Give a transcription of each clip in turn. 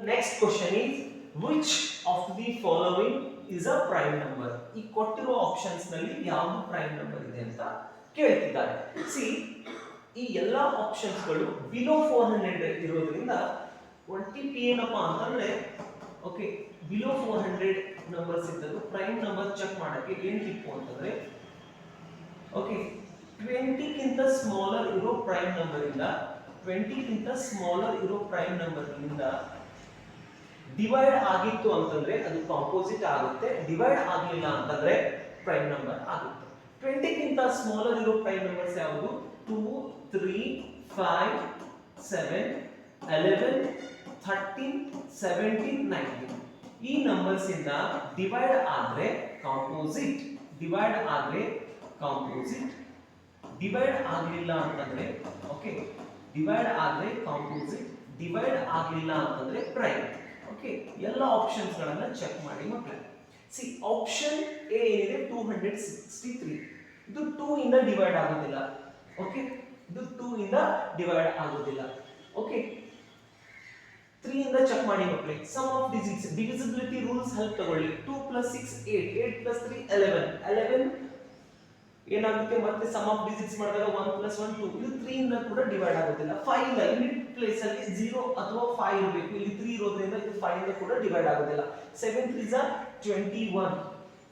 Next question is which of the following is a prime number? ಈ ಕೊಟ್ಟಿರುವ options ನಲ್ಲಿ ಯಾವುದು ಪ್ರೈಮ್ ನಂಬರ್ ಇದೆ ಅಂತ ಕೇಳ್ತಿದ್ದಾರೆ. ಸಿ ಈ ಎಲ್ಲಾ ಆಪ್ಷನ್ಸ್ ಗಳು ಬಿಲೋ 400 ಇರೋದ್ರಿಂದ ಒಟ್ಟಿಗೆ ಏನಪ್ಪ ಅಂತಂದ್ರೆ ಓಕೆ ಬಿಲೋ 400 ನಂಬರ್ಸ್ ಇದ್ದದ್ದು ಪ್ರೈಮ್ ನಂಬರ್ ಚೆಕ್ ಮಾಡಕ್ಕೆ ಏನ್ ಟಿಪ್ಪು ಅಂತಂದ್ರೆ ಓಕೆ 20 ಗಿಂತ ಸ್ಮಾಲರ್ ಇರೋ ಪ್ರೈಮ್ ನಂಬರ್ ಇಂದ 20 ಗಿಂತ ಸ್ಮಾಲರ್ ಇರೋ ಪ್ರೈಮ್ ನಂಬರ್ ಇಂದ ಡಿವೈಡ್ ಆಗಿತ್ತು ಅಂತಂದ್ರೆ ಅದು ಕಾಂಪೋಸಿಟ್ ಆಗುತ್ತೆ, ಡಿವೈಡ್ ಆಗಲಿಲ್ಲ ಅಂತಂದ್ರೆ ಪ್ರೈಮ್ ನಂಬರ್ ಆಗುತ್ತೆ. 20 ಗಿಂತ ಸ್ಮಾಲರ್ ಇರೋ ಪ್ರೈಮ್ ನಂಬರ್ಸ್ ಯಾವುದು? 2 3 5 7 11 13 17 19 ಈ ನಂಬರ್ಸ್ ಇಂದ ಡಿವೈಡ್ ಆದ್ರೆ ಕಾಂಪೋಸಿಟ್, ಡಿವೈಡ್ ಆದ್ರೆ ಕಾಂಪೋಸಿಟ್, ಡಿವೈಡ್ ಆಗಲಿಲ್ಲ ಅಂತಂದ್ರೆ ಓಕೆ ಡಿವೈಡ್ ಆದ್ರೆ ಕಾಂಪೋಸಿಟ್, ಡಿವೈಡ್ ಆಗಲಿಲ್ಲ ಅಂತಂದ್ರೆ ಪ್ರೈಮ್. ಓಕೆ ಎಲ್ಲ ಆಪ್ಷನ್ಸ್ ಗಳನ್ನ ಚೆಕ್ ಮಾಡಿ ಮಕ್ಕಳೇ. ಸಿ ಆಪ್ಷನ್ ಎ ಏನಿದೆ 263 ಇದು 2 ಇಂದ ಡಿವೈಡ್ ಆಗೋದಿಲ್ಲ. ಓಕೆ ಇದು 2 ಇಂದ ಡಿವೈಡ್ ಆಗೋದಿಲ್ಲ. ಓಕೆ 3 ಇಂದ ಚೆಕ್ ಮಾಡಿ ಮಕ್ಕಳೇ. Sum of digits divisibility rules help ತಗೊಳ್ಳಿ. 2 + 6 8 8 + 3 11 11 ಏನಾಗುತ್ತೆ ಮತ್ತೆ ಸಮ್ ಆಫ್ ಡಿಜಿಟ್ಸ್ ಮಾಡಿದಾಗ 1 + 1 2 ಇದು 3 ಇಂದ ಕೂಡ ಡಿವೈಡ್ ಆಗೋದಿಲ್ಲ. 5 ಇಲ್ಲ ಯೂನಿಟ್ ಪ್ಲೇಸ್ ಅಲ್ಲಿ 0 ಅಥವಾ 5 ಇರಬೇಕು, ಇಲ್ಲಿ 3 ಇರೋದ್ರಿಂದ ಇದು 5 ಇಂದ ಕೂಡ ಡಿವೈಡ್ ಆಗೋದಿಲ್ಲ. 7 3s are 21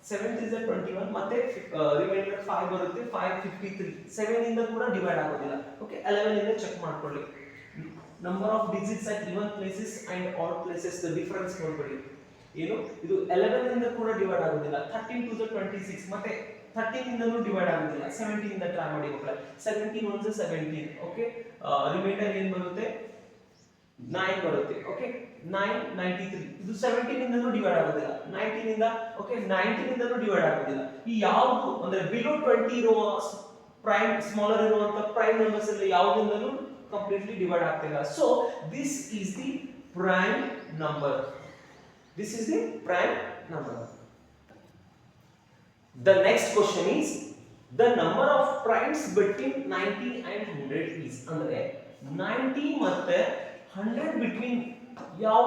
7 3s are 21 ಮತ್ತೆ ರಿಮೈಂಡರ್ 5 ಬರುತ್ತೆ 5 53 7 ಇಂದ ಕೂಡ ಡಿವೈಡ್ ಆಗೋದಿಲ್ಲ. ಓಕೆ 11 ಇಂದ ಚೆಕ್ ಮಾಡ್ಕೊಳ್ಳಿ. Number of digits at even places and odd places the difference ನೋಡ್ಕೊಳ್ಳಿ. ಏನು ಇದು 11 ಇಂದ ಕೂಡ ಡಿವೈಡ್ ಆಗೋದಿಲ್ಲ. 13 2s are 26 ಮತ್ತೆ 13 ಇಂದನೂ ಡಿವೈಡ್ ಆಗೋದಿಲ್ಲ. 17 ಇಂದ ಟ್ರೈ ಮಾಡಿ ಮಕ್ಕಳೇ. 17 1s are 17 ಓಕೆ ರಿಮೈಂಡರ್ ಏನು ಬರುತ್ತೆ 9 ಬರುತ್ತೆ. ಓಕೆ 9 93 ಇದು 17 ಇಂದನೂ ಡಿವೈಡ್ ಆಗೋದಿಲ್ಲ. 19 ಇಂದ ಓಕೆ 19 ಇಂದನೂ ಡಿವೈಡ್ ಆಗೋದಿಲ್ಲ. ಈ ಯಾವುದು ಅಂದ್ರೆ ಬಿಲೋ 20 ಇರುವ ಪ್ರೈಮ್ ಸ್ಮಾಲರ್ ಇರುವಂತ ಪ್ರೈಮ್ ನಂಬರ್ಸ್ ಅಲ್ಲಿ ಯಾವುದಿಂದಲೂ ಕಂಪ್ಲೀಟ್ಲಿ ಡಿವೈಡ್ ಆಗ್ತಿಲ್ಲ. So this is the prime number. This is the prime number. The next question is the number of primes between 90 and 100 is ಅಂದ್ರೆ 90 ಮತ್ತೆ 100 between ಯಾವ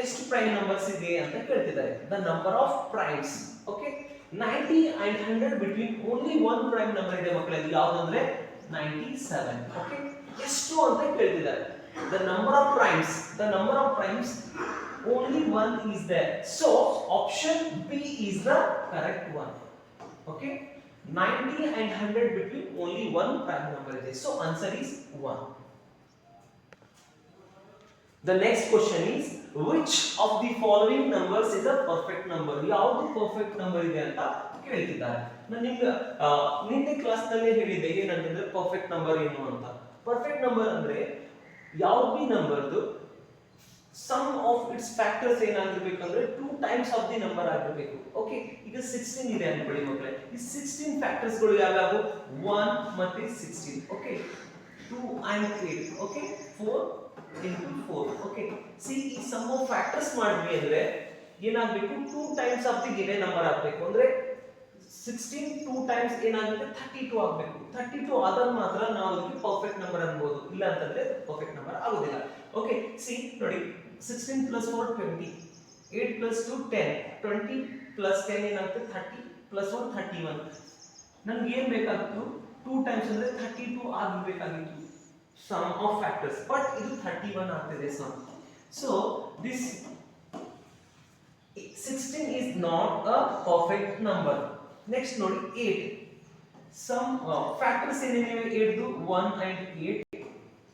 ಎಷ್ಟು ಪ್ರೈಮ್ ನಂಬರ್ಸ್ ಇದೆ ಅಂತ ಕೇಳ್ತಿದ್ದಾರೆ. The number of primes okay 90 and 100 between only one prime number ಇದೆ ಮಕ್ಕಳೇ. ಇದು ಯಾವುದು ಅಂದ್ರೆ 97 okay ಎಷ್ಟು ಅಂತ ಕೇಳ್ತಿದ್ದಾರೆ. The number of primes only one is there, so option B is the correct one. Okay 90 and 100 between only one prime number is there, so answer is 1. The next question is which of the following numbers is a perfect number? ಯಾವುದು perfect number ಇದೆ ಅಂತ ಕೇಳ್ತಿದ್ದಾರೆ. ನಾನು ನಿಮಗೆ ನಿನ್ನೆ class ನಲ್ಲಿ ಹೇಳಿದ್ದೆ ಏನಂತಂದ್ರೆ ಪರ್ಫೆಕ್ಟ್ ನಂಬರ್ ಏನು ಅಂತ. ಪರ್ಫೆಕ್ಟ್ ನಂಬರ್ ಅಂದ್ರೆ ಯಾವ್ದು ನಂಬರ್ದು ಸಮ್ ಆಫ್ ಇಟ್ಸ್ ಫ್ಯಾಕ್ಟರ್ಸ್ ಏನಾಗಿರ್ಬೇಕಂದ್ರೆ 2 ಟೈಮ್ಸ್ ಆಫ್ ದಿ ನಂಬರ್ ಆಗಿರಬೇಕು. ಓಕೆ ಈಗ 16 ಇದೆ ಅನ್ಕೊಳ್ಳಿ ಮಕ್ಕಳೇ. ಈ 16 ಫ್ಯಾಕ್ಟರ್ಸ್ ಗಳು ಯಾವ್ಯಾವು 1 ಮತ್ತೆ 16 okay 2 and 8 okay 4 into 4 okay C ಈ ಸಮ್ ಆಫ್ ಫ್ಯಾಕ್ಟರ್ಸ್ ಮಾಡಿದ್ವಿ ಅಂದ್ರೆ ಏನಾಗಬೇಕು 2 times of the give number ಆಗಬೇಕು. ಅಂದ್ರೆ 16 2 ಟೈಮ್ಸ್ ಏನಾಗುತ್ತೆ 32 ಆಗಬೇಕು. 32 ಆದಾಗ ಮಾತ್ರ ನಾವು ಅದಕ್ಕೆ ಪರ್ಫೆಕ್ಟ್ ನಂಬರ್ ಅನ್ಬೋದು, ಇಲ್ಲ ಅಂತಂದ್ರೆ ಪರ್ಫೆಕ್ಟ್ ನಂಬರ್ ಆಗೋದಿಲ್ಲ. ಓಕೆ ಸಿ ನೋಡಿ 16 + 4 20 8 + 2 10 20 + 10 ಏನಾಗುತ್ತೆ 30 + 1 31 ನನಗೆ ಏನು ಬೇಕಾಗಿತ್ತು 2 ಟೈಮ್ಸ್ ಅಂದ್ರೆ 32 ಆಗಬೇಕಾಗಿತ್ತು ಸಮ್ ಆಫ್ ಫ್ಯಾಕ್ಟರ್ಸ್, ಬಟ್ ಇದು 31 ಆಗ್ತಿದೆ sum. So this 16 is not a perfect number. Next ನೋಡಿ 8 ಸಮ್ ಫ್ಯಾಕ್ಟರ್ಸ್ ಏನೇನಿವೆ 8ದು 1 and 8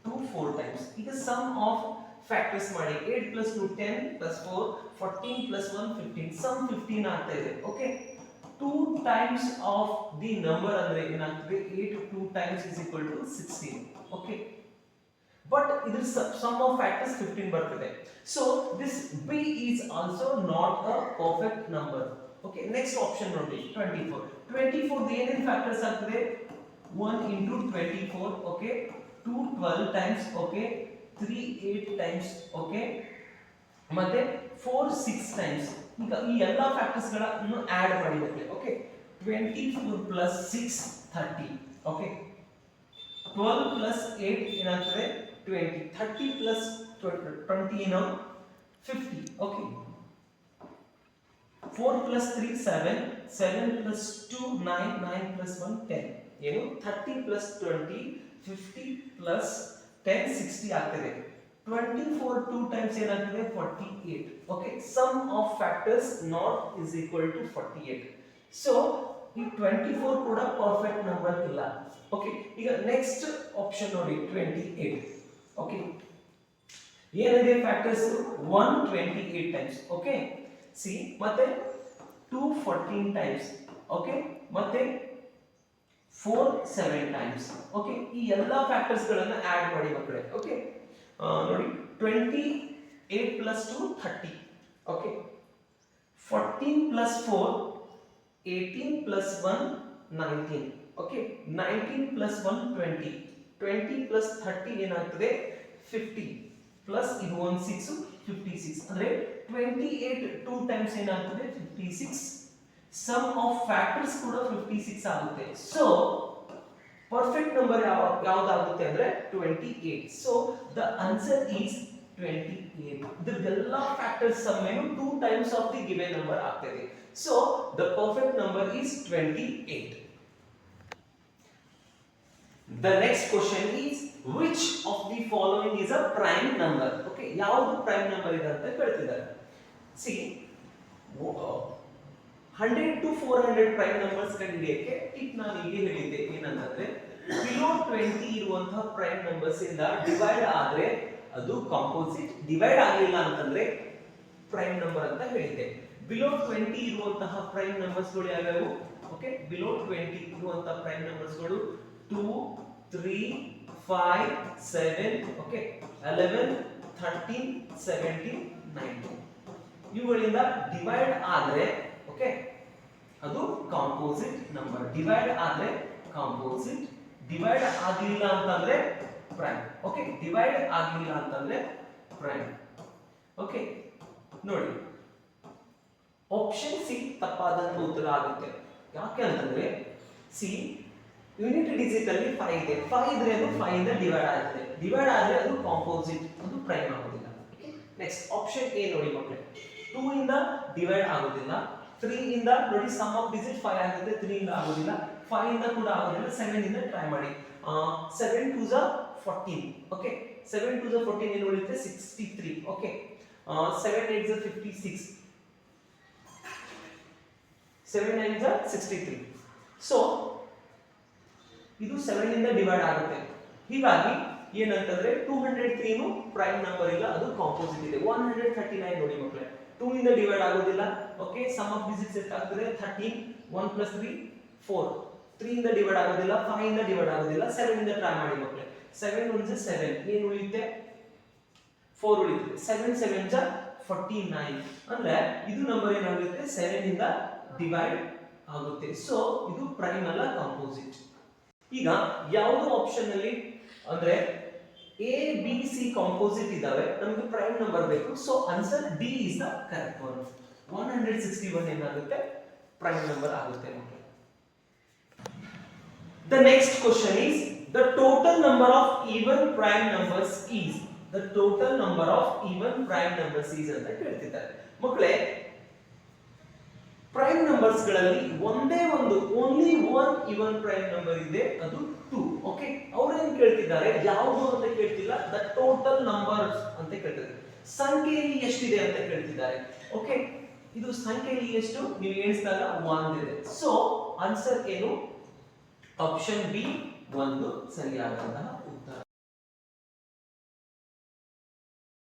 2 4 ಟೈಮ್ಸ್. ಈಗ ಸಮ್ ಆಫ್ ಫ್ಯಾಕ್ಟರ್ಸ್ ಮಾಡಿ 8 + 2 10 + 4 14 + 1 15 ಸಮ್ 15 ಆಗ್ತಾ ಇದೆ. Okay 2 times of the number ಅಂದ್ರೆ ಏನಾಗ್ತದೆ 8 2 times is equal to 16 okay but ಇದ್ರ ಸಮ್ ಆಫ್ ಫ್ಯಾಕ್ಟರ್ಸ್ 15 ಬರ್ತದೆ. So this B is also not a perfect number. Okay next option ನೋಡಿ 24 24 ಏನೇನ್ ಫ್ಯಾಕ್ಟರ್ಸ್ ಆಗ್ತದೆ 1 into 24 okay 2 12 times okay 3 8 times okay ಮತ್ತೆ 4 6 times. ಈಗ ಈ ಎಲ್ಲಾ ಫ್ಯಾಕ್ಟರ್ಸ್ ಗಳನ್ನು ಆಡ್ ಮಾಡಿ ಮಕ್ಕಳೇ. ಓಕೆ 24 + 6 30 ಓಕೆ 12 + 8 ಏನಾಗ್ತದೆ 20 30 + 20 ಏನು 50. Okay. 4 plus 3 7, 7 plus 2 9, 9 plus 1 10. ಏನು 30 plus 20 50 plus 10 60 ಆಗ್ತದೆ. 24 2 times ಏನಾಗ್ತದೆ 48. Okay, sum of factors not is equal to 48. So ಈ 24 ಕೂಡ ಪರ್ಫೆಕ್ಟ್ ನಂಬರ್ ಇಲ್ಲ. ಓಕೆ, ಈಗ ನೆಕ್ಸ್ಟ್ ಆಪ್ಷನ್ ನೋಡಿ 28. ಓಕೆ, ಏನಿದೆ ಫ್ಯಾಕ್ಟರ್ಸ್ 128 ಟೈಮ್ಸ್. ಓಕೆ, ಸಿ ಮತ್ತೆ 214 ಟೈಮ್ಸ್. ಓಕೆ, ಮತ್ತೆ 4 7 ಟೈಮ್ಸ್. ಓಕೆ, ಈ ಎಲ್ಲಾ ಫ್ಯಾಕ್ಟರ್ಸ್ ಗಳನ್ನ ಆಡ್ ಮಾಡಿ ಮಕ್ಕಳೇ. ಓಕೆ, ನೋಡಿ 28 plus 2 30. Okay, 14 plus 4 18 plus 1 19. Okay, 19 plus 1 20. 20 plus 30 ಏನಾಗ್ತದೆ 50 plus ಇದು 1 6 56. ಅಂದ್ರೆ 28 2 times ಏನಾಗ್ತದೆ 56. sum of factors ಕೂಡ 56 ಆಗುತ್ತೆ. So perfect number ಯಾವ್ದಾಗುತ್ತೆ ಅಂದ್ರೆ 28. So the answer is 28. ಇದೆಲ್ಲ ಫ್ಯಾಕ್ಟರ್ಸ್ ಸಮ್ ಏನು 2 times of the given number ಆಗ್ತದೆ. So the perfect number is 28. The next question is which of the following is a prime number? Okay, ಯಾವುದು prime number ಇದೆ ಅಂತ ಕೇಳ್ತಿದ್ದಾರೆ. See, 100 to 400 prime numbers ಕಂಡುಹಿಡಿಯಕ್ಕೆ tip ನಾನು ಈಗ ಹೇಳಿದ್ದೆ. ಏನಂತಂದ್ರೆ below 20 ಇರುವಂತಹ prime numbers ಇಂದ ಡಿವೈಡ್ ಆದ್ರೆ ಅದು ಕಾಂಪೋಸಿಟ್, ಡಿವೈಡ್ ಆಗಲಿಲ್ಲ ಅಂತಂದ್ರೆ ಪ್ರೈಮ್ ನಂಬರ್ ಅಂತ ಹೇಳಿದೆ. ಬಿಲೋ 20 ಇರುವಂತಹ ಪ್ರೈಮ್ ನಂಬರ್ಸ್ ಗಳು ಯಾವ್ಯಾವು? ಓಕೆ, ಬಿಲೋ 20 ಇರುವಂತಹ ಪ್ರೈಮ್ ನಂಬರ್ಸ್ ಗಳು 2 3 5 7, ಓಕೆ 11 13 17 19. ಇವುಗಳಿಂದ ಡಿವೈಡ್ ಆದ್ರೆ ಓಕೆ ಅದು ಕಾಂಪೋಸಿಟ್ ನಂಬರ್. ಡಿವೈಡ್ ಆದ್ರೆ ಕಾಂಪೋಸಿಟ್, ಡಿವೈಡ್ ಆಗಿಲ್ಲ ಅಂತಂದ್ರೆ ಪ್ರೈಮ್. ಓಕೆ, ಡಿವೈಡ್ ಆಗಿಲ್ಲ ಅಂತಂದ್ರೆ ಪ್ರೈಮ್. ಓಕೆ, ನೋಡಿ ಆಪ್ಷನ್ ಸಿ ತಪ್ಪಾದಂತ ಉತ್ತರ ಆಗುತ್ತೆ. ಯಾಕೆ ಅಂತಂದ್ರೆ ಸಿ ಯೂನಿಟ್ ಡಿಜಿಟ್ ಅಲ್ಲಿ 5 ಇದೆ. 5 ಇದ್ರೆ ಅದು 5 ಇಂದ ಡಿವೈಡ್ ಆಗುತ್ತೆ. ಡಿವೈಡ್ ಆದ್ರೆ ಅದು ಕಾಂಪೋಸಿಟ್, ಅದು ಪ್ರೈಮ್ ಆಗೋದಿಲ್ಲ. ನೆಕ್ಸ್ಟ್ ಆಪ್ಷನ್ ಎ ನೋಡಿ ಮಕ್ಕಳೇ, 2 ಇಂದ ಡಿವೈಡ್ ಆಗೋದಿಲ್ಲ. 3 ಇಂದ ನೋಡಿ ಸಮ್ ಆಫ್ ಡಿಜಿಟ್ 5 ಆಗುತ್ತೆ, 3 ಇಂದ ಆಗೋದಿಲ್ಲ. 5 ಇಂದ ಕೂಡ ಆಗೋದಿಲ್ಲ. 7 ಇಂದ ಟ್ರೈ ಮಾಡಿ. 7 2 ಸ 14. ಓಕೆ, 7 2 ಸ 14 ಏನು ಉಳಿಯುತ್ತೆ 63. ಓಕೆ, 7 8 ಸ 56, 7 9 ಸ 63. ಸೊ ಇದು 7 ಇಂದ ಡಿವೈಡ್ ಆಗುತ್ತೆ. ಹೀಗಾಗಿ ಏನಂತಂದ್ರೆ 203 ನು ಪ್ರೈಮ್ ನಂಬರ್ ಇಲ್ಲ, ಅದು ಕಾಂಪೋಸಿಟ್ ಇದೆ. 139 ನೋಡಿ ಮಕ್ಕಳೇ, 2 ಇಂದ ಡಿವೈಡ್ ಆಗೋದಿಲ್ಲ. ಓಕೆ, ಸಮ್ ಆಫ್ ಡಿಜಿಟ್ಸ್ ಎಷ್ಟು ಆಗ್ತದೆ 13. 1 plus 3 4. 3 ಇಂದ ಡಿವೈಡ್ ಆಗೋದಿಲ್ಲ, 5 ಇಂದ ಡಿವೈಡ್ ಆಗೋದಿಲ್ಲ. 7 ಇಂದ ಟ್ರೈ ಮಾಡಿ ಮಕ್ಕಳೇ. 7 1 7, ಏನು ಉಳಿಯುತ್ತೆ 4 ಉಳಿಯುತ್ತೆ. 7 7 ಜ 49. ಅಂದ್ರೆ ಇದು ನಂಬರ್ ಏನಾಗುತ್ತೆ 7 ಇಂದ ಡಿವೈಡ್ ಆಗುತ್ತೆ. ಸೊ ಇದು ಪ್ರೈಮ್ ಅಲ್ಲ, ಕಾಂಪೋಸಿಟ್. ಈಗ ಯಾವುದು ಆಪ್ಷನ್ ಅಲ್ಲಿ ಅಂದ್ರೆ ಎ ಬಿ ಸಿ ಕಾಂಪೋಸಿಟ್ ಇದಾವೆ, ನಮಗೆ ಪ್ರೈಮ್ ನಂಬರ್ ಬೇಕು. So answer D is the correct one. 161 ಏನಾಗುತ್ತೆ ಪ್ರೈಮ್ ನಂಬರ್ ಆಗುತ್ತೆ ಮಕ್ಕಳೇ. The next question is the total number of even prime numbers is. The total number of even prime numbers is ಅಂತ ಕೇಳ್ತಿದ್ದಾರೆ ಮಕ್ಕಳೇ. Prime numbers ಗಳಲ್ಲಿ ಒಂದೇ ಒಂದು only one ಇವನ್ prime number ಇದೆ, ಅದು 2. ಓಕೆ, ಅವ್ರೇನ್ ಕೇಳ್ತಿದ್ದಾರೆ ಯಾವುದು ಅಂತ ಕೇಳ್ತಿಲ್ಲ, ದ ಟೋಟಲ್ ನಂಬರ್ಸ್ ಅಂತ ಕೇಳ್ತಿದ್ದಾರೆ. ಸಂಖ್ಯೆಯಲ್ಲಿ ಎಷ್ಟಿದೆ ಅಂತ ಕೇಳ್ತಿದ್ದಾರೆ. ಓಕೆ, ಇದು ಸಂಖ್ಯೆಯಲ್ಲಿ ಎಷ್ಟು ನೀವು ಎಣಿಸಿದಾಗ 1 ಇದೆ. ಸೊ ಆನ್ಸರ್ ಏನು? ಆಪ್ಷನ್ ಬಿ ಒಂದು ಸರಿಯಾದಂತಹ ಉತ್ತರ.